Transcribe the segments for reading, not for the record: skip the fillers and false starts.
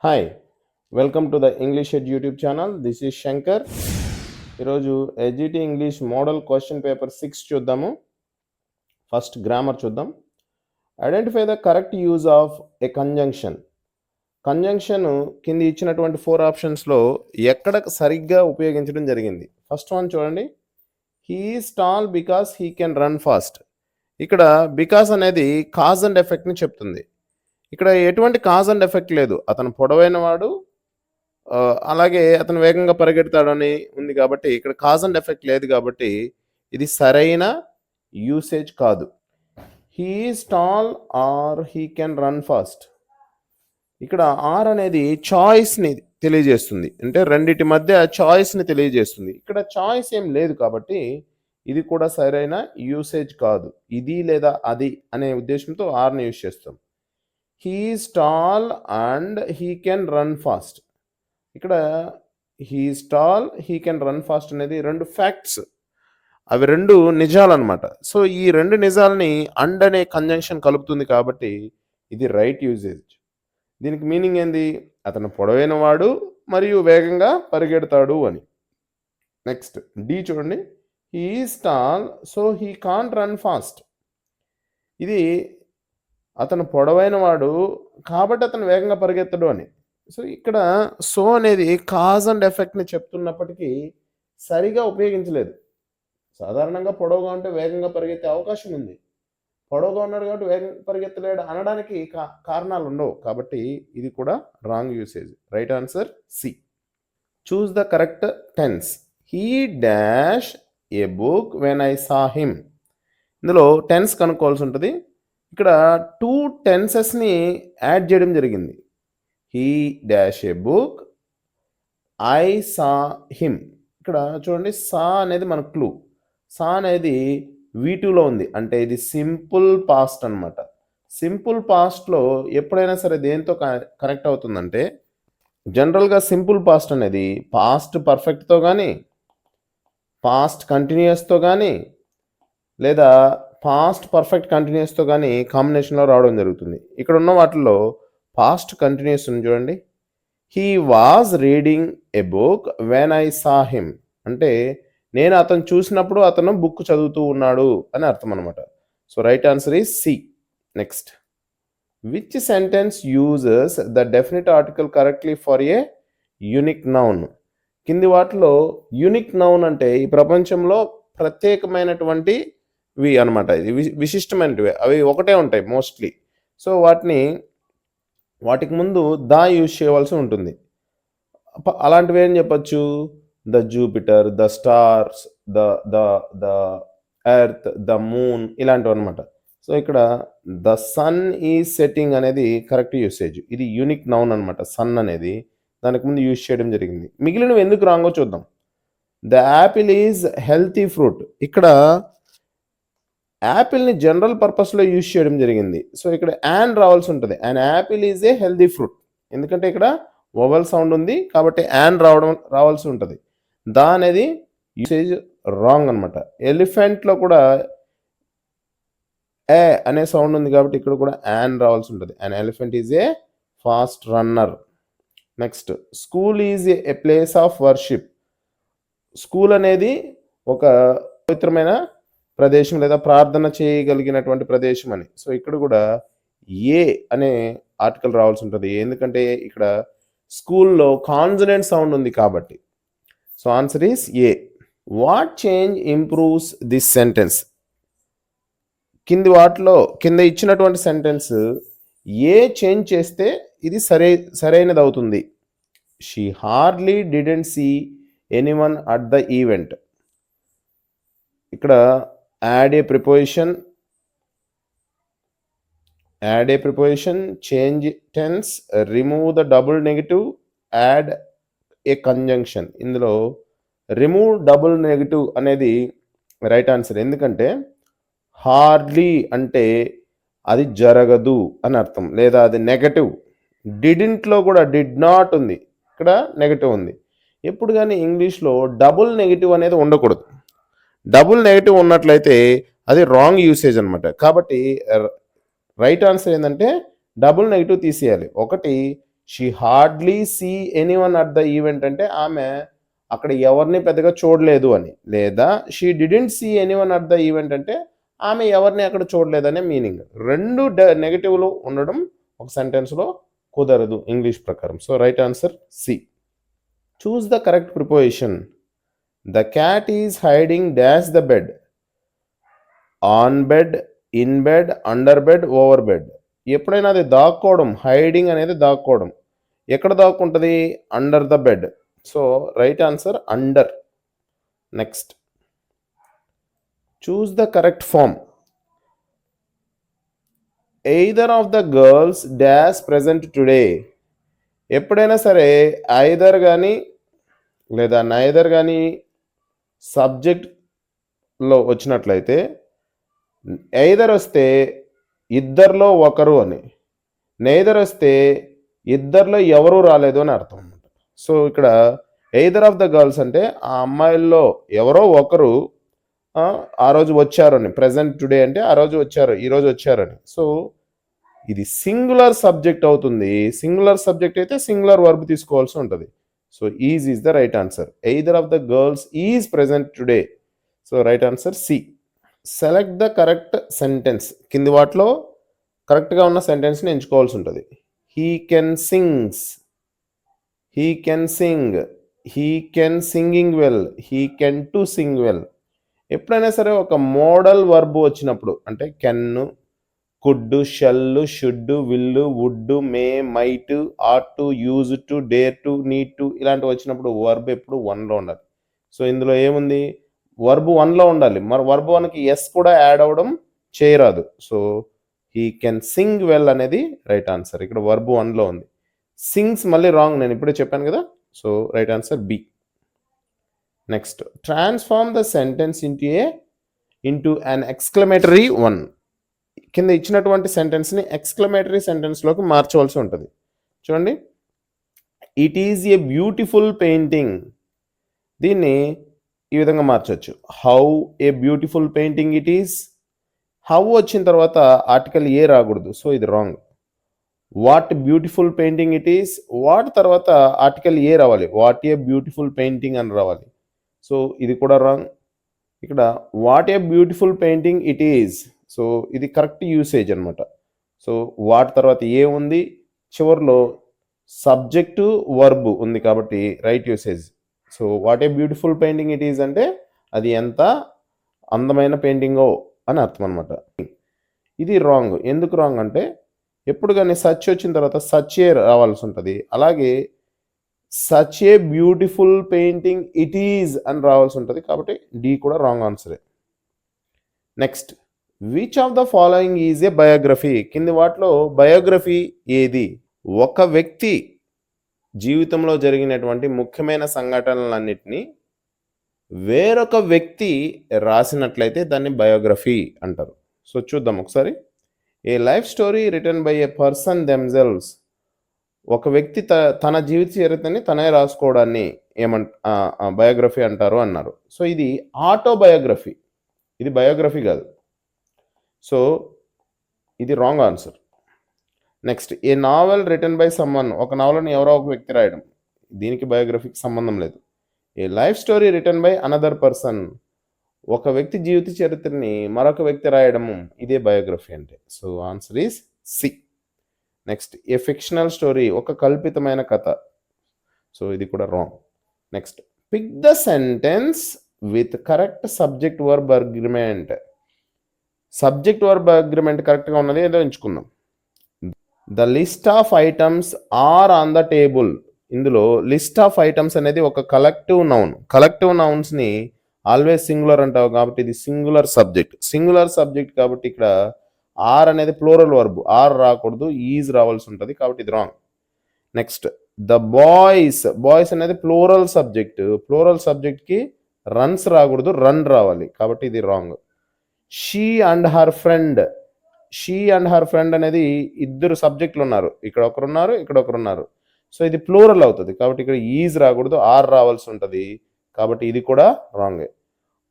Hi welcome to the English ed YouTube channel. This is Shankar. ఈరోజు ఎడ్జిటి English model question paper 6 చూద్దాము. First grammar చూద్దాం. Identify the correct use of A conjunction. Conjunction కింద ఇచ్చినటువంటి 4 ఆప్షన్స్లో ఎక్కడ సరిగ్గా ఉపయోగించడం జరిగింది. ఫస్ట్ వన్ చూడండి, he is tall because he can run fast. ఇక్కడ బికాస్ అనేది కాజ్ అండ్ ఎఫెక్ట్ని చెప్తుంది. ఇక్కడ ఎటువంటి కాజ్ అండ్ ఎఫెక్ట్ లేదు. అతను పొడవైన వాడు, అలాగే అతను వేగంగా పరిగెడతాడని ఉంది కాబట్టి ఇక్కడ కాజ్ అండ్ ఎఫెక్ట్ లేదు కాబట్టి ఇది సరైన యూసేజ్ కాదు. He is tall or he can run fast. ఇక్కడ ఆర్ అనేది చాయిస్ని తెలియజేస్తుంది, అంటే రెండిటి మధ్య చాయిస్ని తెలియజేస్తుంది. ఇక్కడ చాయిస్ ఏం లేదు కాబట్టి ఇది కూడా సరైన యూసేజ్ కాదు. ఇది లేదా అది అనే ఉద్దేశంతో ఆర్ని యూజ్ చేస్తాం. He is tall and he can run fast. ఇక్కడ he is tall, he can run fast అనేది రెండు ఫ్యాక్ట్స్, అవి రెండు నిజాలన్నమాట. సో ఈ రెండు నిజాలని అండ్ అనే కంజంక్షన్ కలుపుతుంది కాబట్టి ఇది రైట్ యూజేజ్. దీనికి మీనింగ్ ఏంది? అతను పొడవైన వాడు మరియు వేగంగా పరిగెడతాడు అని. నెక్స్ట్ డి చూడండి, he is tall so he can't run fast. ఇది అతను పొడవైన వాడు కాబట్టి అతను వేగంగా పరిగెత్తడు అని. సో ఇక్కడ సో అనేది కాజ్ అండ్ ఎఫెక్ట్ని చెప్తున్నప్పటికీ సరిగా ఉపయోగించలేదు. సాధారణంగా పొడవుగా ఉంటే వేగంగా పరిగెత్తే అవకాశం ఉంది. పొడవుగా ఉన్నాడు కాబట్టి వేగంగా పరిగెత్తలేడు అనడానికి కారణాలు ఉండవు. కాబట్టి ఇది కూడా wrong usage. Right answer C. Choose the correct tense. He dash a book when I saw him. ఇందులో టెన్స్ కనుక్కోవాల్సి ఉంటుంది. ఇక్కడ 2 టెన్సెస్ని యాడ్ చేయడం జరిగింది. He dash a book, I saw him. ఇక్కడ చూడండి, సా అనేది మన క్లూ. సా అనేది V2లో ఉంది, అంటే ఇది సింపుల్ పాస్ట్ అనమాట. సింపుల్ పాస్ట్లో ఎప్పుడైనా సరే దేంతో కనెక్ట్ అవుతుందంటే, జనరల్గా సింపుల్ పాస్ట్ అనేది పాస్ట్ పర్ఫెక్ట్తో కానీ, పాస్ట్ కంటిన్యూస్తో కానీ, లేదా పాస్ట్ పర్ఫెక్ట్ కంటిన్యూస్తో కానీ కాంబినేషన్లో రావడం జరుగుతుంది. ఇక్కడ ఉన్న వాటిల్లో పాస్ట్ కంటిన్యూస్ ఉంది చూడండి. He was reading A book when I saw him అంటే నేను అతను చూసినప్పుడు అతను బుక్ చదువుతూ ఉన్నాడు అని అర్థం అనమాట. So right answer is C. Next, which sentence uses the definite article correctly for a unique noun. కింది వాటిలో యూనిక్ నౌన్ అంటే ఈ ప్రపంచంలో ప్రత్యేకమైనటువంటి వి అనమాట. ఇది విశిష్టమైనవి, అవి ఒకటే ఉంటాయి మోస్ట్లీ. సో వాటికి ముందు ద యూజ్ చేయవలసి ఉంటుంది. అలాంటివి ఏం చెప్పచ్చు? The Jupiter, the stars, the the the earth, the moon, ఇలాంటివి అనమాట. సో ఇక్కడ ద సన్ ఈజ్ సెట్టింగ్ అనేది కరెక్ట్ యూసేజ్. ఇది యూనిక్ నౌన్ అనమాట. సన్ అనేది దానికి ముందు యూజ్ చేయడం జరిగింది. మిగిలినవి ఎందుకు రాంగో చూద్దాం. The Apple is healthy fruit. ఇక్కడ యాపిల్ని జనరల్ పర్పస్లో యూజ్ చేయడం జరిగింది. సో ఇక్కడ యాన్ రావాల్సి ఉంటుంది. And Apple is a healthy fruit. ఎందుకంటే ఇక్కడ వవల్ సౌండ్ ఉంది కాబట్టి యాన్ రావాల్సి ఉంటుంది. దా అనేది యూసేజ్ రాంగ్ అనమాట. ఎలిఫెంట్లో కూడా ఏ అనే సౌండ్ ఉంది కాబట్టి ఇక్కడ కూడా యాన్ రావాల్సి ఉంటుంది. And elephant is a fast runner. Next, school is a place of worship. School అనేది ఒక పవిత్రమైన ప్రదేశం లేదా ప్రార్థన చేయగలిగినటువంటి ప్రదేశం అని. సో ఇక్కడ కూడా ఏ అనే ఆర్టికల్ రావాల్సి ఉంటుంది, ఎందుకంటే ఇక్కడ స్కూల్లో కాన్సనెంట్ సౌండ్ ఉంది కాబట్టి. So answer is A. What change improves this sentence. కింద ఇచ్చినటువంటి సెంటెన్స్ ఏ చేంజ్ చేస్తే ఇది సరైనది అవుతుంది. She hardly didn't see anyone at the event. ఇక్కడ add a preposition, change tense, remove the double negative, add a conjunction. ఇందులో remove double negative అనేది రైట్ ఆన్సర్. ఎందుకంటే హార్డ్లీ అంటే అది జరగదు అని అర్థం, లేదా అది నెగటివ్. డిడింట్లో కూడా డిడ్ నాట్ ఉంది, ఇక్కడ నెగటివ్ ఉంది. ఎప్పుడు కానీ ఇంగ్లీష్లో డబుల్ నెగిటివ్ అనేది ఉండకూడదు. డబుల్ నెగిటివ్ ఉన్నట్లయితే అది రాంగ్ యూసేజ్ అనమాట. కాబట్టి రైట్ ఆన్సర్ ఏంటంటే డబుల్ నెగిటివ్ తీసేయాలి. ఒకటి she hardly see anyone at the event అంటే ఆమె అక్కడ ఎవరిని పెద్దగా చూడలేదు అని, లేదా she didn't see anyone at the event అంటే ఆమె ఎవరిని అక్కడ చూడలేదనే మీనింగ్. రెండు నెగటివ్లు ఉండడం ఒక సెంటెన్స్లో కుదరదు ఇంగ్లీష్ ప్రకారం. So right answer C. Choose the correct preposition. The cat is hiding dash the bed. On bed, in bed, under bed, over bed. ఎప్పుడైనా అది దాక్కోవడం, హైడింగ్ అనేది దాక్కోవడం. ఎక్కడ దాక్కుంటుంది? Under the bed. So right answer under. Next, choose the correct form. Either of the girls dash present today. ఎప్పుడైనా సరే either కానీ లేదా నైదర్ కానీ సబ్జెక్ట్లో వచ్చినట్లయితే ఎయిదర్ వస్తే ఇద్దరిలో ఒకరు అని, నైదర్ వస్తే ఇద్దరిలో ఎవరు రాలేదు అని అర్థం అన్నమాట. సో ఇక్కడ ఎయిదర్ ఆఫ్ ద గర్ల్స్ అంటే ఆ అమ్మాయిల్లో ఎవరో ఒకరు ఆ రోజు వచ్చారని, ప్రెజెంట్ టుడే అంటే ఆ రోజు వచ్చారు, ఈరోజు వచ్చారని. సో ఇది సింగులర్ సబ్జెక్ట్ అవుతుంది. సింగులర్ సబ్జెక్ట్ అయితే సింగులర్ వర్బ్ తీసుకోవాల్సి ఉంటుంది. So is the right answer. Either of the girls is present today. So right answer C. Select the correct sentence. కింది వాటిలో కరెక్ట్గా ఉన్న సెంటెన్స్ని ఎంచుకోవాల్సి ఉంటుంది. He can sings, he can sing, he can singing well, he can to sing well. ఎప్పుడైనా సరే ఒక మోడల్ వర్బ్ వచ్చినప్పుడు అంటే can, could, shall, should, will, would, May, might, ought to, use to, dare to, need to ఇలాంటివి వచ్చినప్పుడు verb ఎప్పుడు వన్లో ఉండాలి. సో ఇందులో ఏముంది? వర్బ్ వన్లో ఉండాలి. మరి వర్బ్ వన్కి ఎస్ కూడా యాడ్ అవ్వడం చేయరాదు. So he can sing well అనేది రైట్ ఆన్సర్. ఇక్కడ వర్బ్ వన్లో ఉంది. సింగ్స్ మళ్ళీ రాంగ్, నేను ఇప్పుడే చెప్పాను కదా. So right answer B. Next, transform the sentence into an exclamatory one. కింద ఇచ్చినటువంటి సెంటెన్స్ని ఎక్స్క్లమేటరీ సెంటెన్స్లోకి మార్చవలసి ఉంటుంది. చూడండి, it is a beautiful painting. దీన్ని ఈ విధంగా మార్చవచ్చు. How a beautiful painting it is. How వచ్చిన తర్వాత ఆర్టికల్ ఏ రాకూడదు. సో ఇది wrong. What beautiful painting it is. What తర్వాత ఆర్టికల్ ఏ రావాలి. వాట్ ఏ బ్యూటిఫుల్ పెయింటింగ్ అని రావాలి. సో ఇది కూడా రాంగ్. ఇక్కడ what a beautiful painting it is. So ఇది కరెక్ట్ యూసేజ్ అనమాట. సో వాట్ తర్వాత ఏ ఉంది, చివరిలో సబ్జెక్టు వర్బ్ ఉంది కాబట్టి right usage. So what a beautiful painting it is అంటే అది ఎంత అందమైన పెయింటింగో అని అర్థం అనమాట. ఇది రాంగ్. ఎందుకు రాంగ్ అంటే ఎప్పుడు కానీ సచ్ వచ్చిన తర్వాత సచ్ ఏ రావాల్సి ఉంటుంది. అలాగే such a beautiful painting it is అని రావాల్సి ఉంటుంది. కాబట్టి డి కూడా రాంగ్ ఆన్సరే. Next, which of the following is a biography. కింది వాటిలో బయోగ్రఫీ ఏది? ఒక వ్యక్తి జీవితంలో జరిగినటువంటి ముఖ్యమైన సంఘటనలన్నిటినీ వేరొక వ్యక్తి రాసినట్లయితే దాన్ని బయోగ్రఫీ అంటారు. సో చూద్దాం ఒకసారి. A life story written by a person themselves. ఒక వ్యక్తి తన జీవిత చరిత్రని తనే రాసుకోవడాన్ని బయోగ్రఫీ అంటారు అన్నారు. సో ఇది ఆటోబయోగ్రఫీ, ఇది బయోగ్రఫీ కాదు. సో ఇది wrong answer. Next, a novel written by someone. ఒక నావెల్ని ఎవరో ఒక వ్యక్తి రాయడం, దీనికి బయోగ్రఫీకి సంబంధం లేదు. A life story written by another person. ఒక వ్యక్తి జీవిత చరిత్రని మరొక వ్యక్తి రాయడము, ఇదే బయోగ్రఫీ అంటే. So answer is C. Next, a fictional story. ఒక కల్పితమైన కథ. సో ఇది కూడా wrong. Next, pick the sentence with correct subject verb agreement. Subject verb agreement కరెక్ట్గా ఉన్నది ఏదో ఎంచుకుందాం. The list of items are on the table. ఇందులో లిస్ట్ ఆఫ్ ఐటమ్స్ అనేది ఒక కలెక్టివ్ నౌన్. కలెక్టివ్ నౌన్స్ని ఆల్వేస్ సింగులర్ అంటావు కాబట్టి ఇది సింగులర్ సబ్జెక్ట్. సింగులర్ సబ్జెక్ట్ కాబట్టి ఇక్కడ ఆర్ అనేది ప్లూరల్ వర్బ్, ఆర్ రాకూడదు, ఈజ్ రావాల్సి ఉంటుంది కాబట్టి ఇది wrong. Next, the boys. Boys అనేది ప్లూరల్ సబ్జెక్ట్. ప్లూరల్ సబ్జెక్ట్కి రన్స్ రాకూడదు, రన్ రావాలి కాబట్టి ఇది wrong. She and her friend. She and her friend అనేది ఇద్దరు సబ్జెక్టులు ఉన్నారు, ఇక్కడ ఒకరున్నారు, ఇక్కడ ఒకరున్నారు. సో ఇది ప్లూరల్ అవుతుంది కాబట్టి ఇక్కడ ఈజ్ రాకూడదు, ఆర్ రావాల్సి ఉంటుంది కాబట్టి ఇది కూడా రాంగే.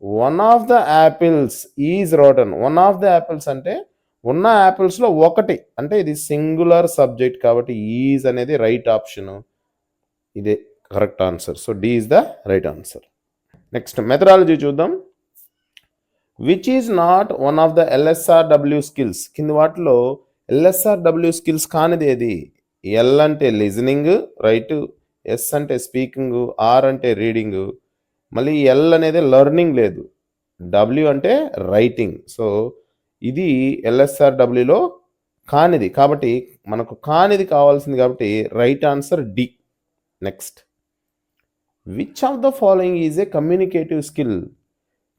One of the apples is rotten. One of the apples అంటే ఉన్న యాపిల్స్లో ఒకటి, అంటే ఇది సింగులర్ సబ్జెక్ట్ కాబట్టి ఈజ్ అనేది రైట్ ఆప్షన్. ఇదే correct answer. So D is the right answer. Next methodology చూద్దాం. Which is not one of the LSRW skills. కింది వాటిలో ఎల్ఎస్ఆర్డబ్ల్యూ స్కిల్స్ కానిది ఏది? ఎల్ అంటే లిజనింగ్, రైట్. ఎస్ అంటే స్పీకింగ్, ఆర్ అంటే రీడింగ్, మళ్ళీ ఎల్ అనేది లెర్నింగ్ లేదు, డబ్ల్యూ అంటే రైటింగ్. సో ఇది ఎల్ఎస్ఆర్డబ్ల్యూలో కానిది కాబట్టి మనకు కానిది కావాల్సింది కాబట్టి right answer D. Next, which of the following is a communicative skill.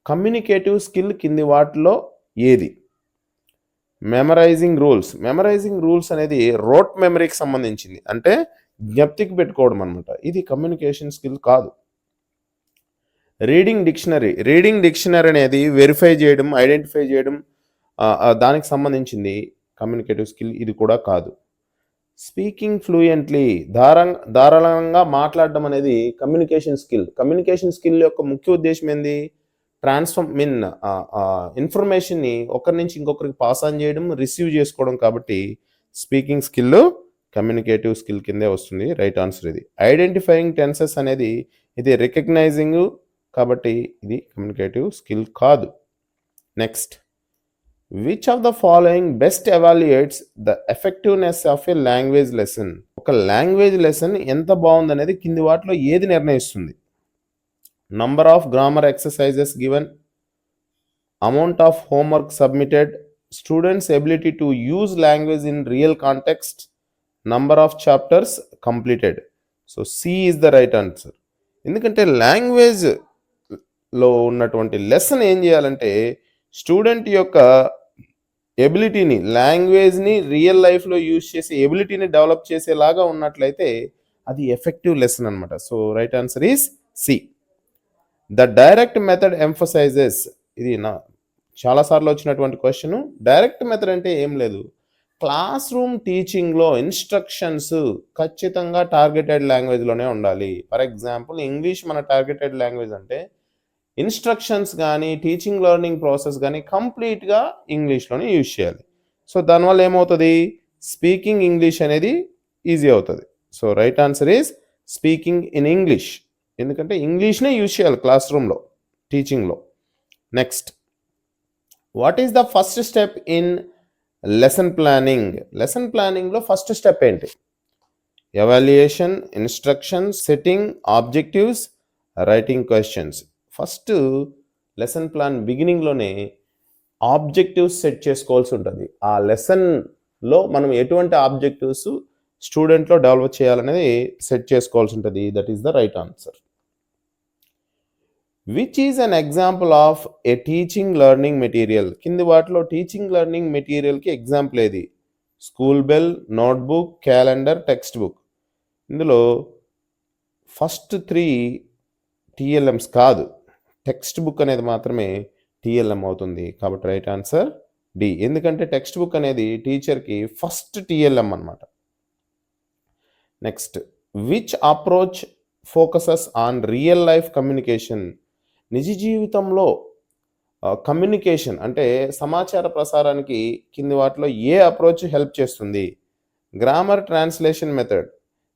Communicative skill కింది వాటిలో ఏది? Memorising rules. మెమరైజింగ్ రూల్స్ అనేది రోట్ మెమరీకి సంబంధించింది, అంటే జ్ఞప్తికి పెట్టుకోవడం అనమాట. ఇది కమ్యూనికేషన్ స్కిల్ కాదు. Reading dictionary. రీడింగ్ డిక్షనరీ అనేది వెరిఫై చేయడం, ఐడెంటిఫై చేయడం, దానికి సంబంధించింది కమ్యూనికేటివ్ స్కిల్, ఇది కూడా కాదు. స్పీకింగ్ ఫ్లూయెంట్లీ, ధారాళంగా మాట్లాడడం అనేది కమ్యూనికేషన్ స్కిల్. కమ్యూనికేషన్ స్కిల్ యొక్క ముఖ్య ఉద్దేశం ఏంది? ఇన్ఫర్మేషన్ని ఒకరి నుంచి ఇంకొకరికి పాస్ ఆన్ చేయడం, రిసీవ్ చేసుకోవడం. కాబట్టి స్పీకింగ్ స్కిల్ కమ్యూనికేటివ్ స్కిల్ కిందే వస్తుంది. రైట్ ఆన్సర్ ఇది. ఐడెంటిఫైయింగ్ టెన్సెస్ అనేది ఇది రికగ్నైజింగ్, కాబట్టి ఇది కమ్యూనికేటివ్ స్కిల్ కాదు. Next, which of the following best evaluates the effectiveness of a language lesson. ఒక లాంగ్వేజ్ లెసన్ ఎంత బాగుందనేది కింది వాటిలో ఏది నిర్ణయిస్తుంది? Number of grammar exercises given, amount of homework submitted, students ability to use language in real context, number of chapters completed. So C is the right answer. ఎందుకంటే లాంగ్వేజ్లో ఉన్నటువంటి లెసన్ ఏం చేయాలంటే స్టూడెంట్ యొక్క ఎబిలిటీని, లాంగ్వేజ్ని రియల్ లైఫ్లో యూజ్ చేసే ఎబిలిటీని develop చేసేలాగా ఉన్నట్లయితే అది ఎఫెక్టివ్ లెసన్ అనమాట. So right answer is C. The direct method emphasises. ఇది చాలాసార్లు వచ్చినటువంటి క్వశ్చన్. డైరెక్ట్ మెథడ్ అంటే ఏం లేదు, క్లాస్ రూమ్ టీచింగ్లో ఇన్స్ట్రక్షన్స్ ఖచ్చితంగా టార్గెటెడ్ లాంగ్వేజ్లోనే ఉండాలి. ఫర్ ఎగ్జాంపుల్ ఇంగ్లీష్ మన టార్గెటెడ్ లాంగ్వేజ్ అంటే ఇన్స్ట్రక్షన్స్ కానీ టీచింగ్ లెర్నింగ్ ప్రాసెస్ కానీ కంప్లీట్గా ఇంగ్లీష్లోనే యూజ్ చేయాలి. సో దానివల్ల ఏమవుతుంది? స్పీకింగ్ ఇంగ్లీష్ అనేది ఈజీ అవుతుంది. So right answer is speaking in English. ఎందుకంటే ఇంగ్లీష్నే యూజ్ చేయాలి క్లాస్ రూమ్లో, టీచింగ్లో. Next, what is the first step in lesson planning. Lesson ప్లానింగ్లో ఫస్ట్ స్టెప్ ఏంటి? Evaluation, instructions, setting objectives, writing questions. First lesson plan బిగినింగ్లోనే objectives set చేసుకోవాల్సి ఉంటుంది. ఆ లెసన్లో మనం ఎటువంటి ఆబ్జెక్టివ్స్ స్టూడెంట్లో డెవలప్ చేయాలనేది సెట్ చేసుకోవాల్సి ఉంటుంది. That is the right answer. Which is an example of a teaching learning material. కింది వాటిలో టీచింగ్ లెర్నింగ్ మెటీరియల్కి ఎగ్జాంపుల్ ఏది? School bell, notebook, calendar, text book. ఇందులో ఫస్ట్ 3 టీఎల్ఎంస్ కాదు, టెక్స్ట్ బుక్ అనేది మాత్రమే టీఎల్ఎం అవుతుంది. కాబట్టి రైట్ ఆన్సర్ డి. ఎందుకంటే టెక్స్ట్ బుక్ అనేది టీచర్కి ఫస్ట్ టీఎల్ఎం అనమాట. Next, which approach focuses on real life communication. నిజ జీవితంలో కమ్యూనికేషన్ అంటే సమాచార ప్రసారానికి కింది వాటిలో ఏ అప్రోచ్ హెల్ప్ చేస్తుంది? Grammar translation method.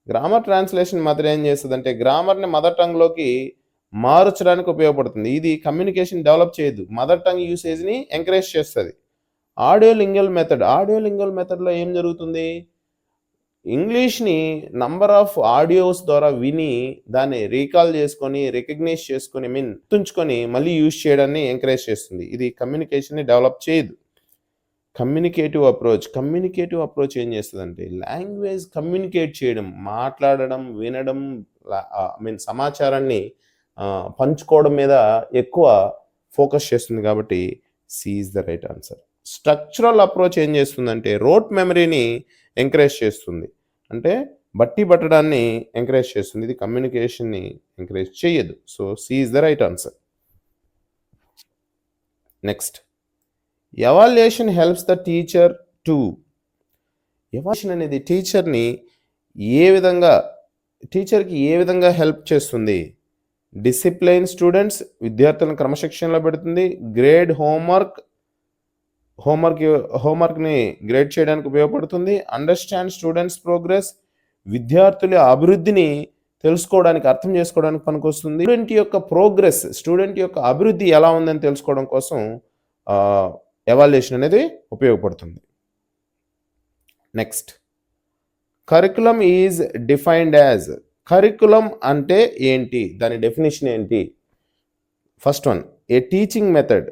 Grammar translation method ఏం చేస్తుంది అంటే గ్రామర్ని మదర్ టంగ్లోకి మార్చడానికి ఉపయోగపడుతుంది. ఇది కమ్యూనికేషన్ డెవలప్ చేయదు, మదర్ టంగ్ యూసేజ్ని ఎంకరేజ్ చేస్తుంది. Audio lingual method. Audio lingual మెథడ్లో ఏం జరుగుతుంది? ఇంగ్లీష్ని నంబర్ ఆఫ్ ఆడియోస్ ద్వారా విని దాన్ని రీకాల్ చేసుకొని, రికగ్నైజ్ చేసుకొని, గుర్తుంచుకొని మళ్ళీ యూజ్ చేయడాన్ని ఎంకరేజ్ చేస్తుంది. ఇది కమ్యూనికేషన్ని డెవలప్ చేయదు. కమ్యూనికేటివ్ అప్రోచ్ ఏం చేస్తుందంటే లాంగ్వేజ్ కమ్యూనికేట్ చేయడం, మాట్లాడడం, వినడం, సమాచారాన్ని పంచుకోవడం మీద ఎక్కువ ఫోకస్ చేస్తుంది. కాబట్టి C is the right answer. Structural approach ఏం చేస్తుందంటే రోట్ మెమరీని ఎంకరేజ్ చేస్తుంది, అంటే బట్టి పట్టడాన్ని ఎంకరేజ్ చేస్తుంది. ఇది కమ్యూనికేషన్ని ఎంకరేజ్ చేయదు. So C is the right answer. Next, evaluation helps the teacher to. Evaluation అనేది టీచర్కి ఏ విధంగా హెల్ప్ చేస్తుంది? డిసిప్లైన్ స్టూడెంట్స్, విద్యార్థులను క్రమశిక్షణలో పెడుతుంది, గ్రేడ్ హోంవర్క్, హోంవర్క్ని గ్రేడ్ చేయడానికి ఉపయోగపడుతుంది. అండర్స్టాండ్ స్టూడెంట్స్ ప్రోగ్రెస్, విద్యార్థుల అభివృద్ధిని తెలుసుకోవడానికి, అర్థం చేసుకోవడానికి పనికొస్తుంది. స్టూడెంట్ యొక్క అభివృద్ధి ఎలా ఉందని తెలుసుకోవడం కోసం ఎవాల్యుయేషన్ అనేది ఉపయోగపడుతుంది. Next, curriculum is defined as. Curriculum అంటే ఏంటి, దాని డెఫినేషన్ ఏంటి? First one, a teaching method,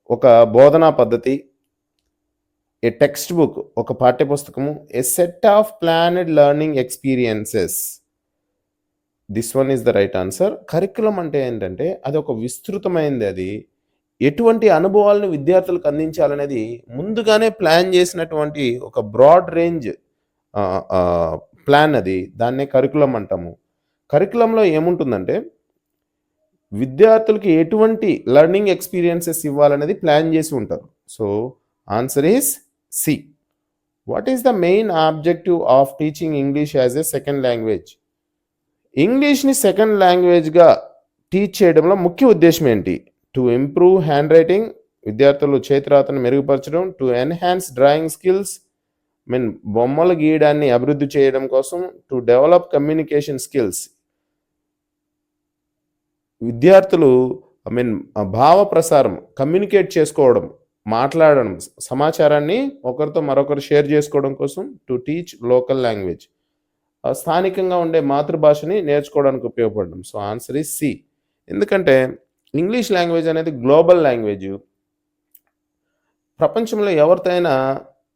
ఒక బోధనా పద్ధతి. ఏ టెక్స్ట్ బుక్, ఒక పాఠ్యపుస్తకము. A set of planned learning experiences. This one is the right answer. Curriculum అంటే ఏంటంటే అది ఒక విస్తృతమైనది. అది ఎటువంటి అనుభవాలను విద్యార్థులకు అందించాలనేది ముందుగానే ప్లాన్ చేసినటువంటి ఒక బ్రాడ్ రేంజ్ ప్లాన్ అది. దాన్నే కరికులం అంటాము. కరికులంలో ఏముంటుందంటే విద్యార్థులకి ఎటువంటి లెర్నింగ్ ఎక్స్పీరియన్సెస్ ఇవ్వాలనేది ప్లాన్ చేసి ఉంటారు. So answer is C. What is the main objective of teaching English as a second language? ఇంగ్లీష్ని సెకండ్ లాంగ్వేజ్గా టీచ్ చేయడంలో ముఖ్య ఉద్దేశం ఏంటి? టు ఇంప్రూవ్ హ్యాండ్ రైటింగ్, విద్యార్థులు చేతిరాతను మెరుగుపరచడం. టు ఎన్హాన్స్ డ్రాయింగ్ స్కిల్స్, బొమ్మలు గీయడాన్ని అభివృద్ధి చేయడం కోసం. టు డెవలప్ కమ్యూనికేషన్ స్కిల్స్, విద్యార్థులు భావ ప్రసారం, కమ్యూనికేట్ చేసుకోవడం, మాట్లాడడం, సమాచారాన్ని ఒకరితో మరొకరు షేర్ చేసుకోవడం కోసం. టు టీచ్ లోకల్ లాంగ్వేజ్, స్థానికంగా ఉండే మాతృభాషని నేర్చుకోవడానికి ఉపయోగపడడం. So answer is C. ఎందుకంటే ఇంగ్లీష్ లాంగ్వేజ్ అనేది గ్లోబల్ లాంగ్వేజ్. ప్రపంచంలో ఎవరితో అయినా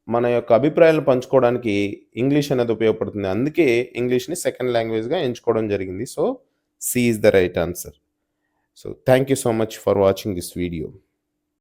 మన యొక్క అభిప్రాయాలను పంచుకోవడానికి ఇంగ్లీష్ అనేది ఉపయోగపడుతుంది. అందుకే ఇంగ్లీష్ని సెకండ్ లాంగ్వేజ్గా ఎంచుకోవడం జరిగింది. So C is the right answer. So thank you so much for watching this video.